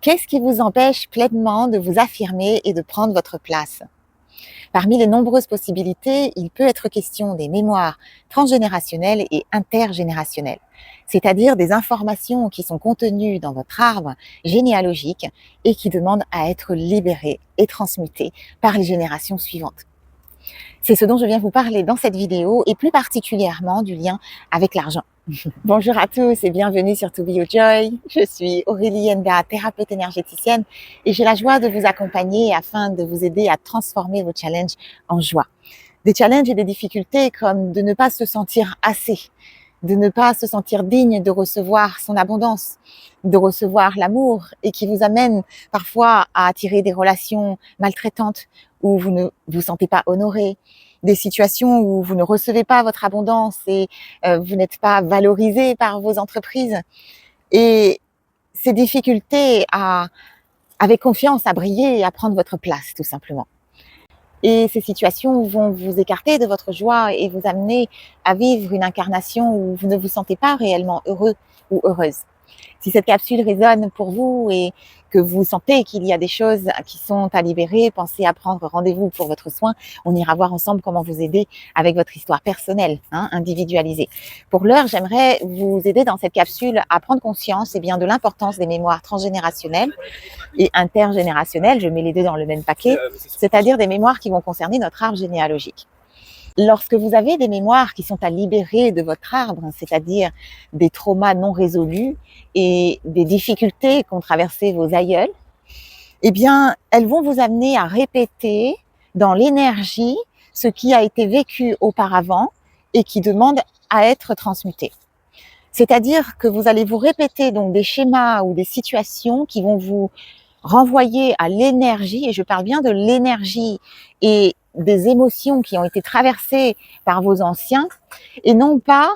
Qu'est-ce qui vous empêche pleinement de vous affirmer et de prendre votre place? Parmi les nombreuses possibilités, il peut être question des mémoires transgénérationnelles et intergénérationnelles, c'est-à-dire des informations qui sont contenues dans votre arbre généalogique et qui demandent à être libérées et transmutées par les générations suivantes. C'est ce dont je viens vous parler dans cette vidéo et plus particulièrement du lien avec l'argent. Bonjour à tous et bienvenue sur To Be Your Joy. Je suis Aurélie Nga, thérapeute énergéticienne et j'ai la joie de vous accompagner afin de vous aider à transformer vos challenges en joie. Des challenges et des difficultés comme de ne pas se sentir assez, de ne pas se sentir digne de recevoir son abondance, de recevoir l'amour et qui vous amène parfois à attirer des relations maltraitantes où vous ne vous sentez pas honoré, des situations où vous ne recevez pas votre abondance et vous n'êtes pas valorisé par vos entreprises. Et ces difficultés avec confiance à briller et à prendre votre place tout simplement. Et ces situations vont vous écarter de votre joie et vous amener à vivre une incarnation où vous ne vous sentez pas réellement heureux ou heureuse. Si cette capsule résonne pour vous et que vous sentez qu'il y a des choses qui sont à libérer, pensez à prendre rendez-vous pour votre soin. On ira voir ensemble comment vous aider avec votre histoire personnelle, individualisée. Pour l'heure, j'aimerais vous aider dans cette capsule à prendre conscience de l'importance des mémoires transgénérationnelles et intergénérationnelles, je mets les deux dans le même paquet, c'est-à-dire des mémoires qui vont concerner notre arbre généalogique. Lorsque vous avez des mémoires qui sont à libérer de votre arbre, c'est-à-dire des traumas non résolus et des difficultés qu'ont traversé vos aïeuls, elles vont vous amener à répéter dans l'énergie ce qui a été vécu auparavant et qui demande à être transmuté. C'est-à-dire que vous allez vous répéter donc des schémas ou des situations qui vont vous renvoyer à l'énergie, et je parle bien de l'énergie et des émotions qui ont été traversées par vos anciens et non pas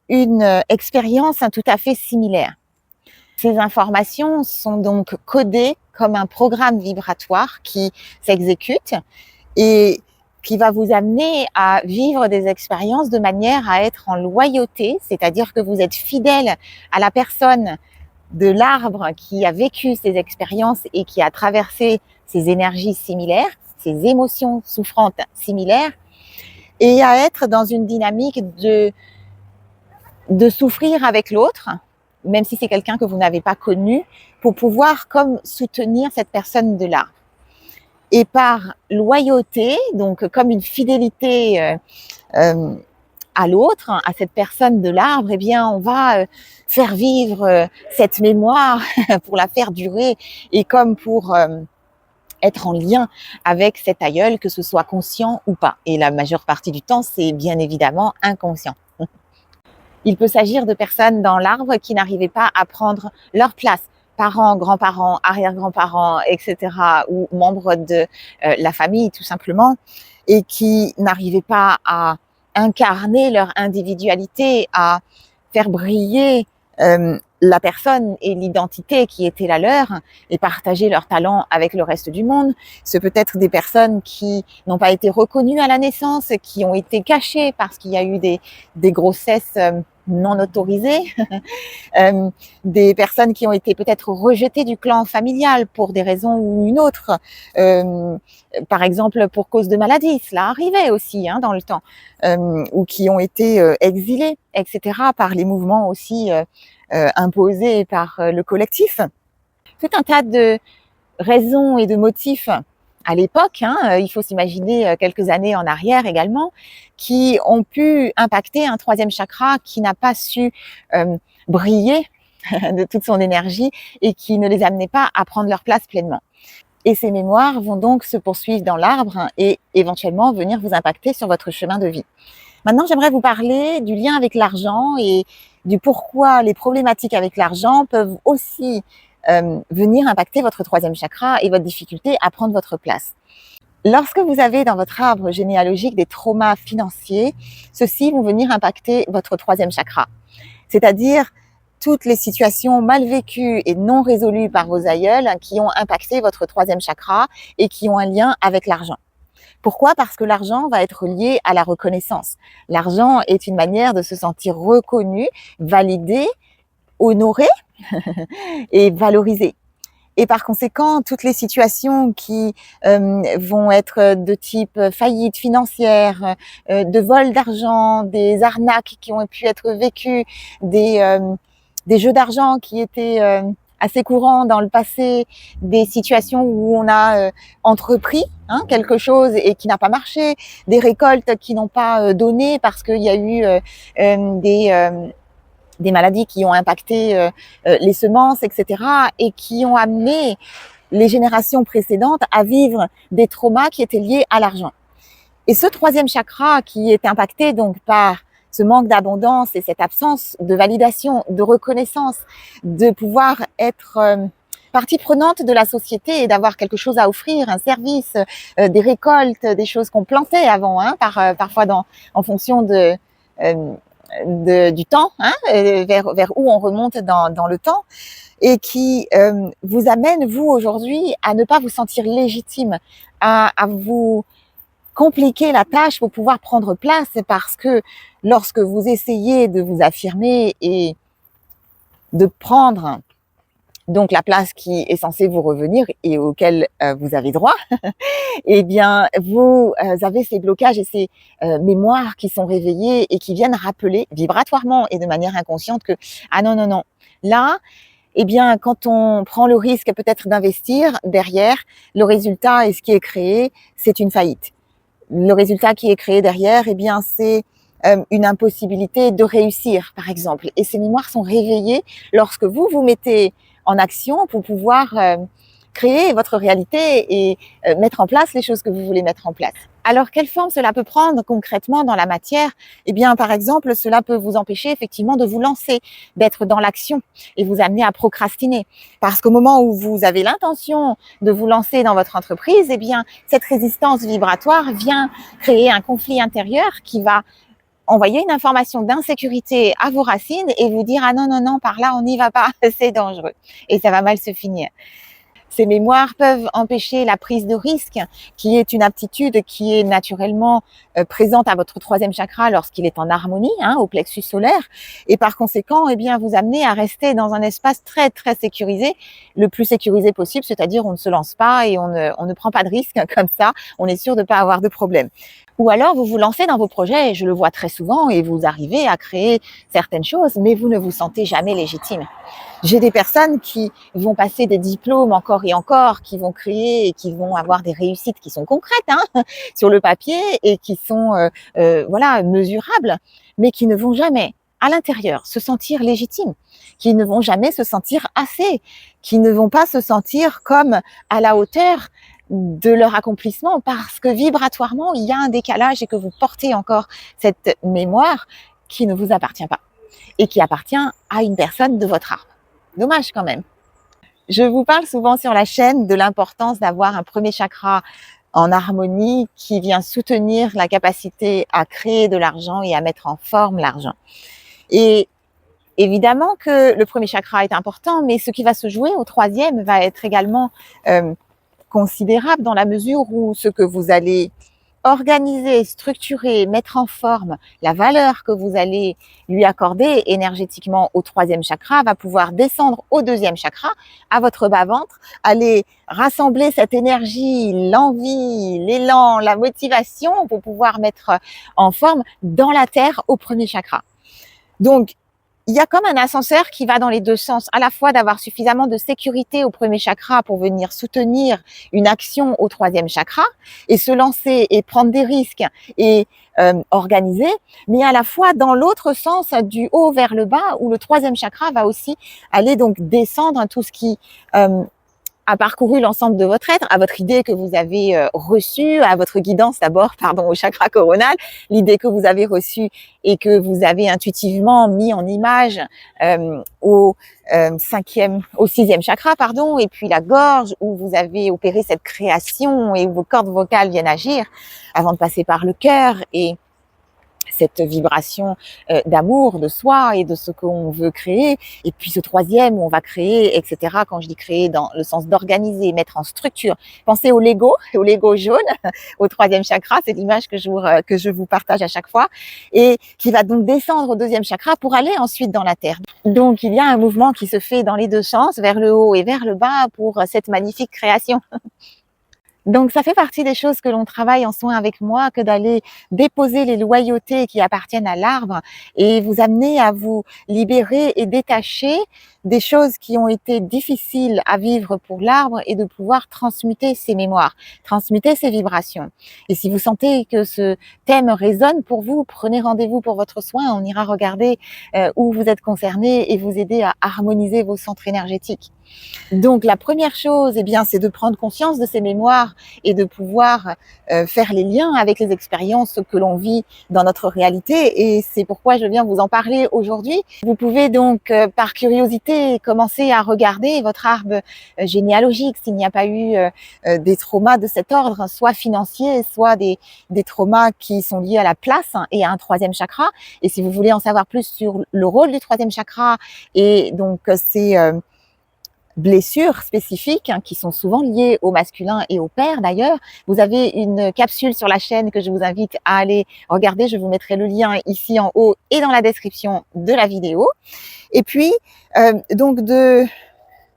une expérience tout à fait similaire. Ces informations sont donc codées comme un programme vibratoire qui s'exécute et qui va vous amener à vivre des expériences de manière à être en loyauté, c'est-à-dire que vous êtes fidèle à la personne de l'arbre qui a vécu ces expériences et qui a traversé ces énergies similaires, ces émotions souffrantes similaires, et à être dans une dynamique de souffrir avec l'autre, même si c'est quelqu'un que vous n'avez pas connu, pour pouvoir comme soutenir cette personne de l'arbre. Et par loyauté, donc comme une fidélité à l'autre, à cette personne de l'arbre, on va faire vivre cette mémoire pour la faire durer et comme pour être en lien avec cet aïeul, que ce soit conscient ou pas. Et la majeure partie du temps, c'est bien évidemment inconscient. Il peut s'agir de personnes dans l'arbre qui n'arrivaient pas à prendre leur place, parents, grands-parents, arrière-grands-parents, etc., ou membres de la famille tout simplement, et qui n'arrivaient pas à incarner leur individualité, à faire briller la personne et l'identité qui était la leur et partager leurs talents avec le reste du monde. C'est peut-être des personnes qui n'ont pas été reconnues à la naissance, qui ont été cachées parce qu'il y a eu des grossesses non autorisées, des personnes qui ont été peut-être rejetées du clan familial pour des raisons ou une autre, par exemple pour cause de maladie, cela arrivait aussi dans le temps, ou qui ont été exilées, etc., par les mouvements aussi imposés par le collectif. Tout un tas de raisons et de motifs à l'époque, il faut s'imaginer quelques années en arrière également, qui ont pu impacter un troisième chakra qui n'a pas su briller de toute son énergie et qui ne les amenait pas à prendre leur place pleinement. Et ces mémoires vont donc se poursuivre dans l'arbre et éventuellement venir vous impacter sur votre chemin de vie. Maintenant, j'aimerais vous parler du lien avec l'argent et du pourquoi les problématiques avec l'argent peuvent aussi venir impacter votre troisième chakra et votre difficulté à prendre votre place. Lorsque vous avez dans votre arbre généalogique des traumas financiers, ceux-ci vont venir impacter votre troisième chakra. C'est-à-dire toutes les situations mal vécues et non résolues par vos aïeuls qui ont impacté votre troisième chakra et qui ont un lien avec l'argent. Pourquoi? Parce que l'argent va être lié à la reconnaissance. L'argent est une manière de se sentir reconnu, validé, honoré et valorisé. Et par conséquent, toutes les situations qui vont être de type faillite financière, de vol d'argent, des arnaques qui ont pu être vécues, des jeux d'argent qui étaient assez courants dans le passé, des situations où on a entrepris quelque chose et qui n'a pas marché, des récoltes qui n'ont pas donné parce qu'il y a eu des maladies qui ont impacté les semences, etc., et qui ont amené les générations précédentes à vivre des traumas qui étaient liés à l'argent. Et ce troisième chakra qui est impacté donc par ce manque d'abondance et cette absence de validation, de reconnaissance, de pouvoir être partie prenante de la société et d'avoir quelque chose à offrir, un service, des récoltes, des choses qu'on plantait avant, parfois en fonction du temps, vers où on remonte dans le temps, et qui vous amène, vous, aujourd'hui, à ne pas vous sentir légitime, à vous compliquer la tâche pour pouvoir prendre place, parce que lorsque vous essayez de vous affirmer et de prendre donc la place qui est censée vous revenir et auquel vous avez droit, eh bien vous avez ces blocages et ces mémoires qui sont réveillées et qui viennent rappeler vibratoirement et de manière inconsciente que ah non, là, eh bien quand on prend le risque peut-être d'investir, derrière le résultat et ce qui est créé, c'est une faillite. Le résultat qui est créé derrière, eh bien c'est une impossibilité de réussir, par exemple. Et ces mémoires sont réveillées lorsque vous vous mettez en action pour pouvoir créer votre réalité et mettre en place les choses que vous voulez mettre en place. Alors, quelle forme cela peut prendre concrètement dans la matière? Eh bien, par exemple, cela peut vous empêcher effectivement de vous lancer, d'être dans l'action et vous amener à procrastiner. Parce qu'au moment où vous avez l'intention de vous lancer dans votre entreprise, eh bien, cette résistance vibratoire vient créer un conflit intérieur qui va envoyer une information d'insécurité à vos racines et vous dire « Ah non, par là, on n'y va pas, c'est dangereux. » Et ça va mal se finir. Ces mémoires peuvent empêcher la prise de risque, qui est une aptitude qui est naturellement présente à votre troisième chakra lorsqu'il est en harmonie, au plexus solaire, et par conséquent, eh bien, vous amener à rester dans un espace très très sécurisé, le plus sécurisé possible, c'est-à-dire on ne se lance pas et on ne prend pas de risque comme ça, on est sûr de ne pas avoir de problème. Ou alors vous vous lancez dans vos projets, je le vois très souvent, et vous arrivez à créer certaines choses, mais vous ne vous sentez jamais légitime. J'ai des personnes qui vont passer des diplômes encore et encore, qui vont créer et qui vont avoir des réussites qui sont concrètes sur le papier et qui sont mesurables, mais qui ne vont jamais à l'intérieur se sentir légitimes, qui ne vont jamais se sentir assez, qui ne vont pas se sentir comme à la hauteur de leur accomplissement, parce que vibratoirement il y a un décalage et que vous portez encore cette mémoire qui ne vous appartient pas et qui appartient à une personne de votre arbre. Dommage quand même. Je vous parle souvent sur la chaîne de l'importance d'avoir un premier chakra en harmonie qui vient soutenir la capacité à créer de l'argent et à mettre en forme l'argent. Et évidemment que le premier chakra est important, mais ce qui va se jouer au troisième va être également considérable, dans la mesure où ce que vous allez organiser, structurer, mettre en forme, la valeur que vous allez lui accorder énergétiquement au troisième chakra va pouvoir descendre au deuxième chakra, à votre bas-ventre, aller rassembler cette énergie, l'envie, l'élan, la motivation pour pouvoir mettre en forme dans la terre au premier chakra. Donc, il y a comme un ascenseur qui va dans les deux sens, à la fois d'avoir suffisamment de sécurité au premier chakra pour venir soutenir une action au troisième chakra et se lancer et prendre des risques et organiser, mais à la fois dans l'autre sens, du haut vers le bas, où le troisième chakra va aussi aller donc descendre tout ce qui a parcouru l'ensemble de votre être, à votre idée que vous avez reçue, à votre guidance d'abord, au chakra coronal, l'idée que vous avez reçue et que vous avez intuitivement mis en image au sixième chakra, et puis la gorge où vous avez opéré cette création et où vos cordes vocales viennent agir avant de passer par le cœur et cette vibration d'amour de soi et de ce qu'on veut créer. Et puis ce troisième où on va créer, etc. Quand je dis créer dans le sens d'organiser, mettre en structure. Pensez au Lego jaune, au troisième chakra. C'est l'image que je vous partage à chaque fois et qui va donc descendre au deuxième chakra pour aller ensuite dans la terre. Donc il y a un mouvement qui se fait dans les deux sens, vers le haut et vers le bas pour cette magnifique création. Donc ça fait partie des choses que l'on travaille en soin avec moi, que d'aller déposer les loyautés qui appartiennent à l'arbre et vous amener à vous libérer et détacher des choses qui ont été difficiles à vivre pour l'arbre et de pouvoir transmuter ces mémoires, transmuter ces vibrations. Et si vous sentez que ce thème résonne pour vous, prenez rendez-vous pour votre soin, on ira regarder où vous êtes concerné et vous aider à harmoniser vos centres énergétiques. Donc la première chose, eh bien, c'est de prendre conscience de ces mémoires et de pouvoir faire les liens avec les expériences que l'on vit dans notre réalité. Et c'est pourquoi je viens vous en parler aujourd'hui. Vous pouvez donc, par curiosité, commencer à regarder votre arbre généalogique s'il n'y a pas eu des traumas de cet ordre, soit financiers, soit des traumas qui sont liés à la place et à un troisième chakra. Et si vous voulez en savoir plus sur le rôle du troisième chakra et donc c'est blessures spécifiques qui sont souvent liées au masculin et au père d'ailleurs. Vous avez une capsule sur la chaîne que je vous invite à aller regarder. Je vous mettrai le lien ici en haut et dans la description de la vidéo. Et puis, donc de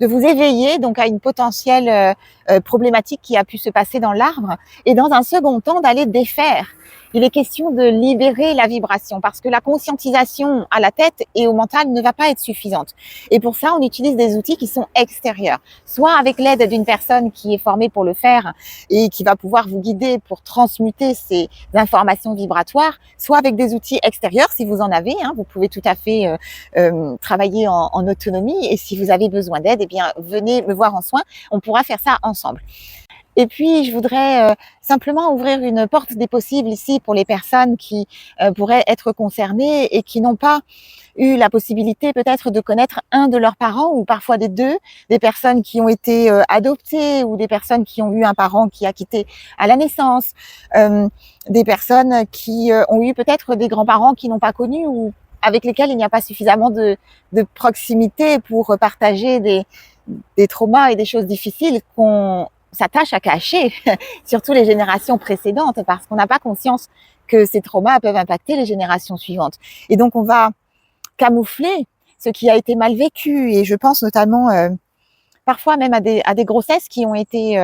vous éveiller donc à une potentielle problématique qui a pu se passer dans l'arbre et dans un second temps d'aller défaire. Il est question de libérer la vibration parce que la conscientisation à la tête et au mental ne va pas être suffisante. Et pour ça, on utilise des outils qui sont extérieurs, soit avec l'aide d'une personne qui est formée pour le faire et qui va pouvoir vous guider pour transmuter ces informations vibratoires, soit avec des outils extérieurs si vous en avez. Vous pouvez tout à fait travailler en autonomie et si vous avez besoin d'aide, eh bien venez me voir en soin. On pourra faire ça ensemble. Et puis, je voudrais simplement ouvrir une porte des possibles ici pour les personnes qui pourraient être concernées et qui n'ont pas eu la possibilité peut-être de connaître un de leurs parents ou parfois des deux, des personnes qui ont été adoptées ou des personnes qui ont eu un parent qui a quitté à la naissance, des personnes qui ont eu peut-être des grands-parents qui n'ont pas connus ou avec lesquels il n'y a pas suffisamment de proximité pour partager des traumas et des choses difficiles qu'on s'attache à cacher, surtout les générations précédentes, parce qu'on n'a pas conscience que ces traumas peuvent impacter les générations suivantes. Et donc, on va camoufler ce qui a été mal vécu. Et je pense notamment, parfois même à des grossesses qui ont été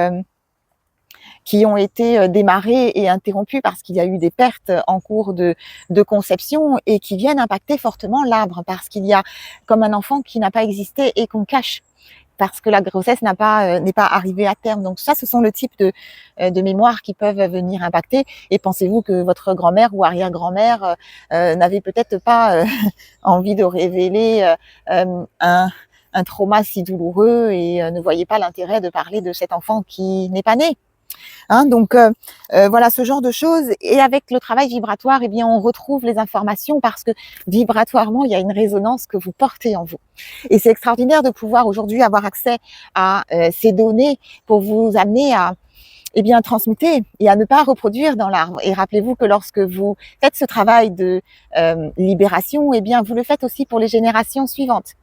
démarrées et interrompues parce qu'il y a eu des pertes en cours de conception et qui viennent impacter fortement l'arbre parce qu'il y a comme un enfant qui n'a pas existé et qu'on cache, parce que la grossesse n'est pas arrivée à terme. Donc ça, ce sont le type de mémoires qui peuvent venir impacter. Et pensez-vous que votre grand-mère ou arrière-grand-mère n'avait peut-être pas envie de révéler un trauma si douloureux et ne voyait pas l'intérêt de parler de cet enfant qui n'est pas né. Donc voilà ce genre de choses. Et avec le travail vibratoire, eh bien on retrouve les informations parce que vibratoirement il y a une résonance que vous portez en vous. Et c'est extraordinaire de pouvoir aujourd'hui avoir accès à ces données pour vous amener à transmuter et à ne pas reproduire dans l'arbre. Et rappelez-vous que lorsque vous faites ce travail de libération, eh bien vous le faites aussi pour les générations suivantes.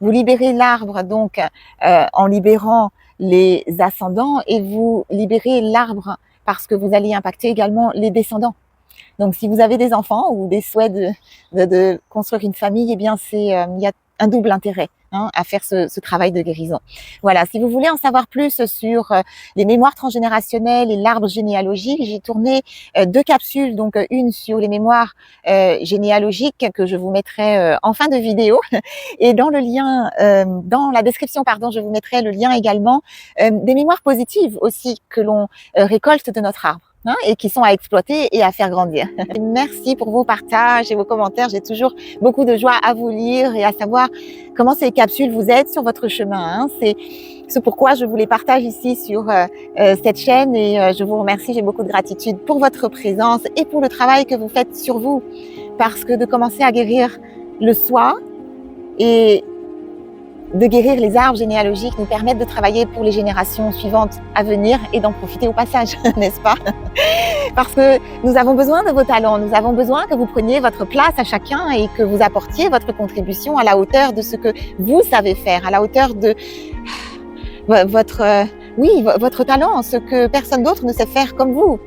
Vous libérez l'arbre donc en libérant les ascendants et vous libérez l'arbre parce que vous allez impacter également les descendants. Donc si vous avez des enfants ou des souhaits de construire une famille, eh bien il y a un double intérêt à faire ce travail de guérison. Voilà, si vous voulez en savoir plus sur les mémoires transgénérationnelles et l'arbre généalogique, j'ai tourné 2 capsules, donc une sur les mémoires généalogiques que je vous mettrai en fin de vidéo et dans le lien, dans la description, je vous mettrai le lien également des mémoires positives aussi que l'on récolte de notre arbre. Et qui sont à exploiter et à faire grandir. Merci pour vos partages et vos commentaires. J'ai toujours beaucoup de joie à vous lire et à savoir comment ces capsules vous aident sur votre chemin. C'est pourquoi je vous les partage ici sur cette chaîne et je vous remercie. J'ai beaucoup de gratitude pour votre présence et pour le travail que vous faites sur vous. Parce que de commencer à guérir le soi et de guérir les arbres généalogiques nous permettent de travailler pour les générations suivantes à venir et d'en profiter au passage, n'est-ce pas? Parce que nous avons besoin de vos talents, nous avons besoin que vous preniez votre place à chacun et que vous apportiez votre contribution à la hauteur de ce que vous savez faire, à la hauteur de votre talent, ce que personne d'autre ne sait faire comme vous.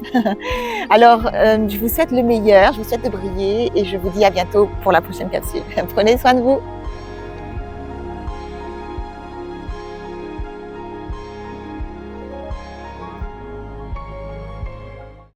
Alors, je vous souhaite le meilleur, je vous souhaite de briller et je vous dis à bientôt pour la prochaine capsule. Prenez soin de vous.